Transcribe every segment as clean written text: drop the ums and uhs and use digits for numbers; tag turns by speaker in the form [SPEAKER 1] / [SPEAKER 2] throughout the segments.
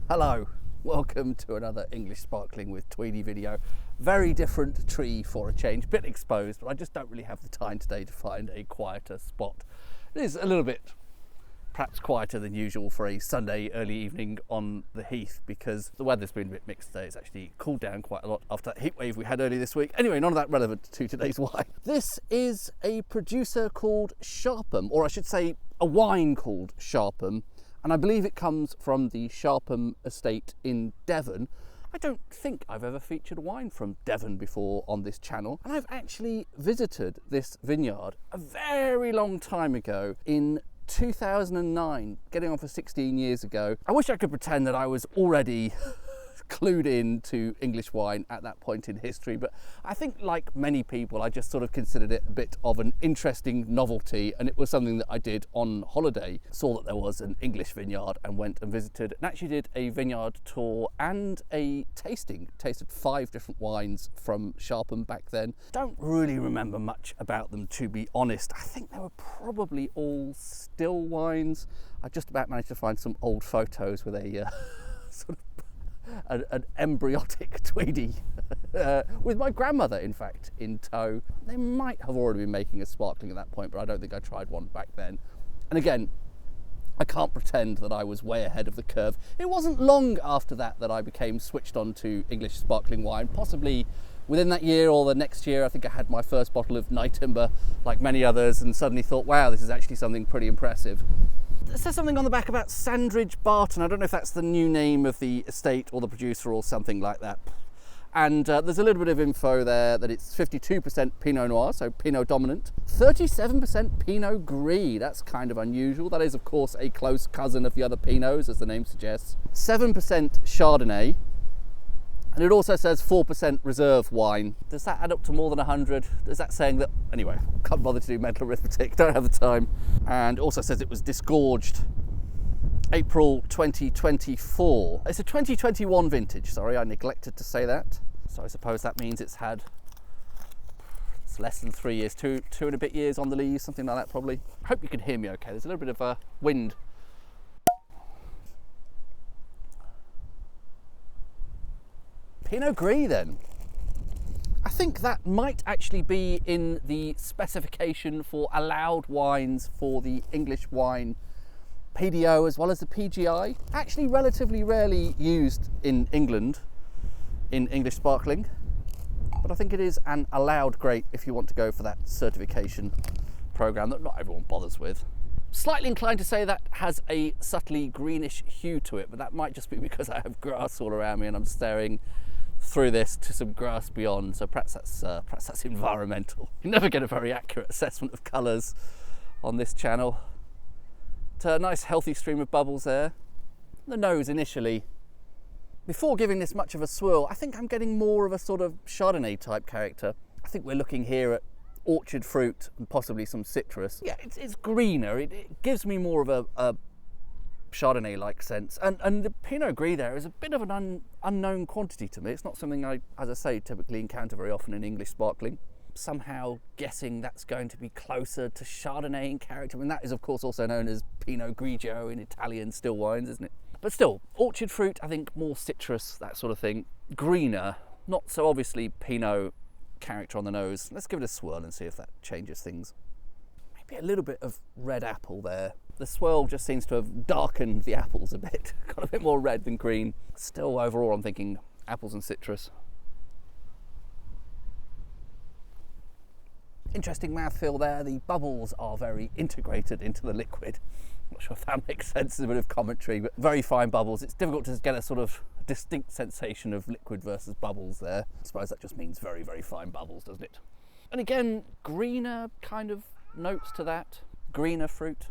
[SPEAKER 1] Hello, welcome to another English Sparkling with Tweedy video. Very different tree for a change, bit exposed, but I just don't really have the time today to find a quieter spot. It is a little bit perhaps quieter than usual for a Sunday early evening on the heath because the weather's been a bit mixed today. It's actually cooled down quite a lot after that heat wave we had earlier this week. Anyway, none of that relevant to today's wine. This is a producer called Sharpham, or I should say a wine called Sharpham, and I believe it comes from the Sharpham estate in Devon. I don't think I've ever featured a wine from Devon before on this channel, and I've actually visited this vineyard a very long time ago in 2009, getting on for 16 years ago. I wish I could pretend that I was already clued in to English wine at that point in history, but I think like many people I just sort of considered it a bit of an interesting novelty, and it was something that I did on holiday. Saw that there was an English vineyard and went and visited and actually did a vineyard tour and a tasting. Tasted 5 different wines from Sharpham back then. Don't really remember much about them, to be honest. I think they were probably all still wines. I just about managed to find some old photos with a sort of an embryotic Tweedy with my grandmother, in fact, in tow. They might have already been making a sparkling at that point, but I don't think I tried one back then. And again, I can't pretend that I was way ahead of the curve. It wasn't long after that that I became switched on to English sparkling wine, possibly within that year or the next year. I think I had my first bottle of Night Timber, like many others, and suddenly thought, wow, this is actually something pretty impressive. It says something on the back about Sandridge Barton. I don't know if that's the new name of the estate or the producer or something like that. And there's a little bit of info there that it's 52% Pinot Noir, so Pinot dominant, 37% Pinot Gris. That's kind of unusual. That is, of course, a close cousin of the other Pinots, as the name suggests. 7% Chardonnay. And it also says 4% reserve wine. Does that add up to more than 100? Is that saying that, anyway, can't bother to do mental arithmetic, don't have the time. And also says it was disgorged April 2024. It's a 2021 vintage, sorry, I neglected to say that. So I suppose that means it's less than 3 years, two and a bit years on the lees, something like that probably. I hope you can hear me okay. There's a little bit of wind. Pinot Gris then. I think that might actually be in the specification for allowed wines for the English wine PDO as well as the PGI. Actually relatively rarely used in England in English sparkling, but I think it is an allowed grape if you want to go for that certification program that not everyone bothers with. Slightly inclined to say that has a subtly greenish hue to it, but that might just be because I have grass all around me and I'm staring through this to some grass beyond, so perhaps that's environmental. You never get a very accurate assessment of colours on this channel. But a nice healthy stream of bubbles there. The nose initially, before giving this much of a swirl, I think I'm getting more of a sort of Chardonnay type character. I think we're looking here at orchard fruit and possibly some citrus. Yeah, it's greener. It gives me more of a Chardonnay-like sense, and the Pinot Gris there is a bit of an unknown quantity to me. It's not something I, as I say, typically encounter very often in English sparkling. Somehow guessing that's going to be closer to Chardonnay in character, and that is of course also known as Pinot Grigio in Italian still wines, isn't it? But still, orchard fruit, I think more citrus, that sort of thing. Greener, not so obviously Pinot character on the nose. Let's give it a swirl and see if that changes things. Maybe a little bit of red apple there. The swirl just seems to have darkened the apples a bit, got a bit more red than green. Still, overall, I'm thinking apples and citrus. Interesting mouthfeel there. The bubbles are very integrated into the liquid. Not sure if that makes sense as a bit of commentary, but very fine bubbles. It's difficult to get a sort of distinct sensation of liquid versus bubbles there. I suppose that just means very, very fine bubbles, doesn't it? And again, greener kind of notes to that. Greener fruit.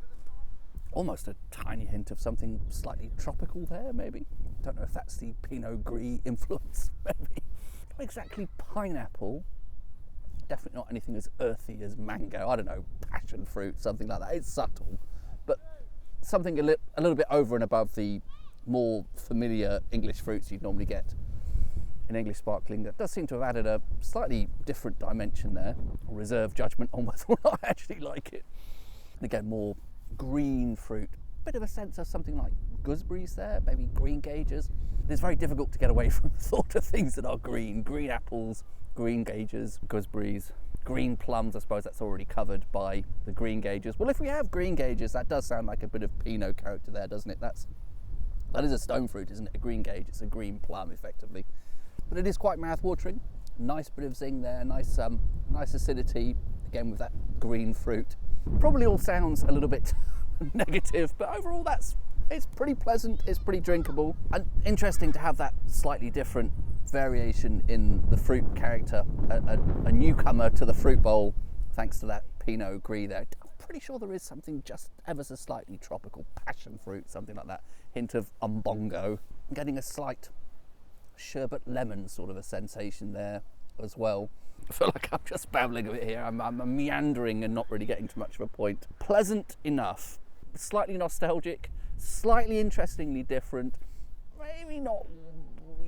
[SPEAKER 1] Almost a tiny hint of something slightly tropical there, maybe. Don't know if that's the Pinot Gris influence, maybe. Not exactly pineapple. Definitely not anything as earthy as mango. I don't know, passion fruit, something like that. It's subtle, but something a little bit over and above the more familiar English fruits you'd normally get in English sparkling. That does seem to have added a slightly different dimension there. I'll reserve judgment on whether or not I actually like it. And again, more green fruit, bit of a sense of something like gooseberries there, maybe green gages. It's very difficult to get away from the thought of things that are green. Green apples, green gages, gooseberries, green plums. I suppose that's already covered by the green gages. Well, if we have green gages, that does sound like a bit of Pinot character there, doesn't it? That is a stone fruit, isn't it? A green gage. It's a green plum, effectively. But it is quite mouth-watering. Nice bit of zing there. Nice acidity. Again, with that green fruit. Probably all sounds a little bit negative, but overall it's pretty pleasant, it's pretty drinkable, and interesting to have that slightly different variation in the fruit character, a newcomer to the fruit bowl thanks to that Pinot Gris there. I'm pretty sure there is something just ever so slightly tropical, passion fruit, something like that, hint of umbongo. I'm getting a slight sherbet lemon sort of a sensation there as well. I feel like I'm just babbling a bit here. I'm meandering and not really getting to much of a point. Pleasant enough, slightly nostalgic, slightly interestingly different, maybe not,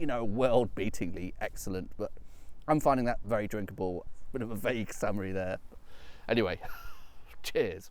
[SPEAKER 1] world-beatingly excellent, but I'm finding that very drinkable. Bit of a vague summary there. Anyway, cheers.